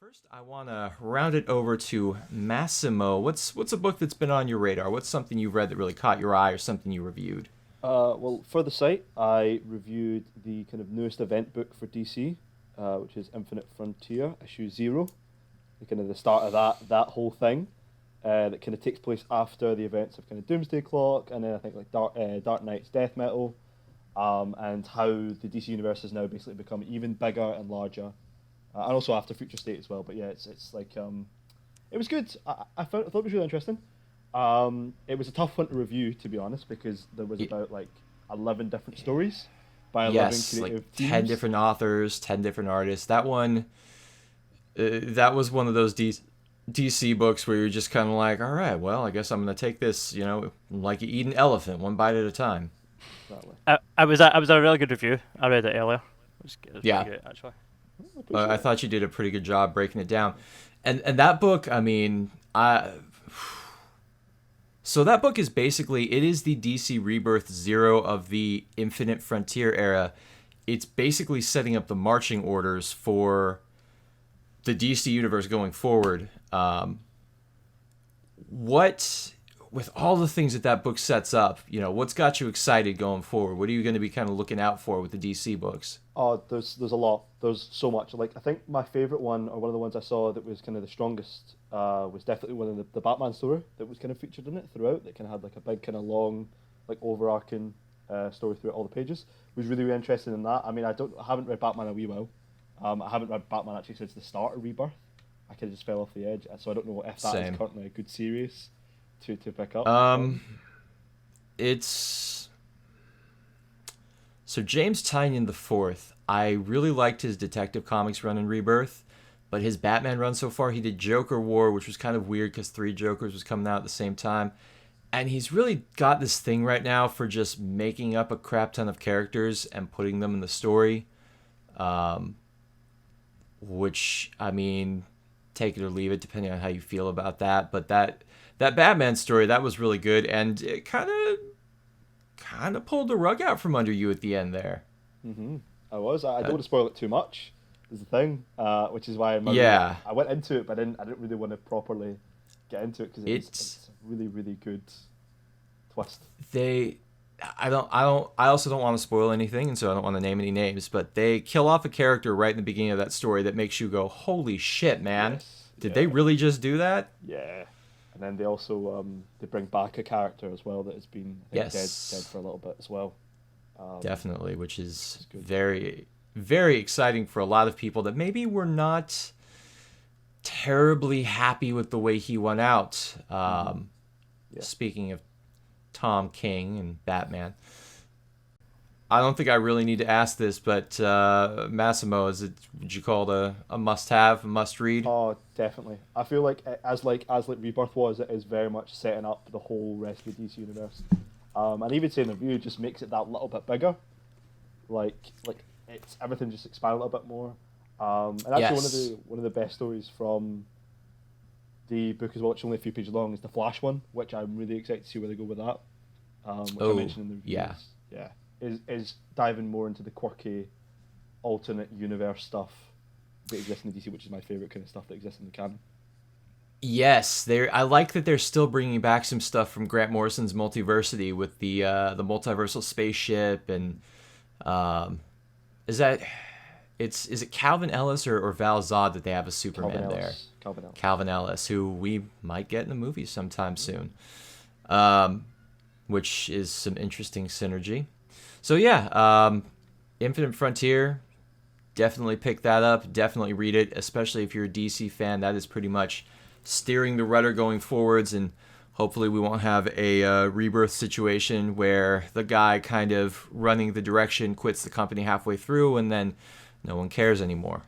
First, I want to round it over to Massimo. What's a book that's been on your radar? What's something you've read that really caught your eye, or something you reviewed? Well, for the site, I reviewed the kind of newest event book for DC, which is Infinite Frontier, issue zero, the kind of the start of that whole thing, that kind of takes place after the events of kind of Doomsday Clock, and then I think like Dark Knight's Death Metal, and how the DC universe has now basically become even bigger and larger, and also after Future State as well. But yeah, it's like it was good. I thought it was really interesting. It was a tough one to review, to be honest, because there was Y- about like 11 different stories by 11 yes, like creative 10 teams. different authors, 10 different artists. That was one of those DC books where you're just kind of like, all right, well, I guess I'm going to take this, like you eat an elephant, one bite at a time. Exactly. I was a really good review. I read it earlier. It was Yeah, pretty good actually. I appreciate I it. thought you did a pretty good job breaking it down. And that book, I mean, so that book is basically it is the DC Rebirth Zero of the Infinite Frontier era. It's basically setting up the marching orders for the DC universe going forward. What with all the things that book sets up, what's got you excited going forward? What are you going to be kind of looking out for with the DC books? Oh, there's a lot. There's so much. Like I think my favorite one, or one of the ones I saw that was kind of the strongest, was definitely one of the Batman story that was kind of featured in it throughout. That kind of had like a big kind of long, like overarching story throughout all the pages. Was really really interested in that. I mean, I haven't read Batman a wee while. I haven't read Batman actually since the start of Rebirth. I kind of just fell off the edge, so I don't know if that is Same. currently a good series to pick up. Um, it's so James Tynion the fourth. I really liked his Detective Comics run in Rebirth, but his Batman run so far, he did Joker War, which was kind of weird because three Jokers was coming out at the same time. And he's really got this thing right now for just making up a crap ton of characters and putting them in the story. Um, which, I mean, take it or leave it depending on how you feel about that. But that Batman story, that was really good, and it kind of pulled the rug out from under you at the end there. hmm I was. I don't Uh, want to spoil it too much. Is the thing, which is why yeah, I went into it, but I didn't really want to properly get into it because it's it's a really really good twist. they. I also don't want to spoil anything, and so I don't want to name any names. But they kill off a character right in the beginning of that story that makes you go, "Holy shit, man! Yes. Did they Yeah. really just do that?" Yeah. And then they also they bring back a character as well that has been I think dead Yes, for a little bit as well. Um, definitely, which which is is good. very, very exciting for a lot of people that maybe were not terribly happy with the way he went out. hmm Yeah. Speaking of Tom King and Batman, I don't think I really need to ask this, but Massimo, would you call it a must-have, a must-read? Oh, definitely. I feel like as like Rebirth was, it is very much setting up the whole rest of the DC universe. And even saying the review just makes it that little bit bigger. Like it's everything just expanded a little bit more. And actually Yes. one of the best stories from the book as well, which is only a few pages long, is the Flash one, which I'm really excited to see where they go with that. Which I Oh, mentioned in the yeah. reviews. Yeah, is diving more into the quirky alternate universe stuff that exists in the DC, which is my favorite kind of stuff that exists in the canon. Yes, I like that they're still bringing back some stuff from Grant Morrison's Multiversity with the multiversal spaceship and um, is that is it Calvin Ellis or Val Zod that they have a Calvin Superman there? Ellis. Calvin Ellis. Calvin Ellis, who we might get in the movie sometime soon, um, which is some interesting synergy. So yeah, Infinite Frontier, definitely pick that up. Definitely read it, especially if you're a DC fan. That is pretty much steering the rudder going forwards, and hopefully we won't have a rebirth situation where the guy kind of running the direction quits the company halfway through, and then no one cares anymore.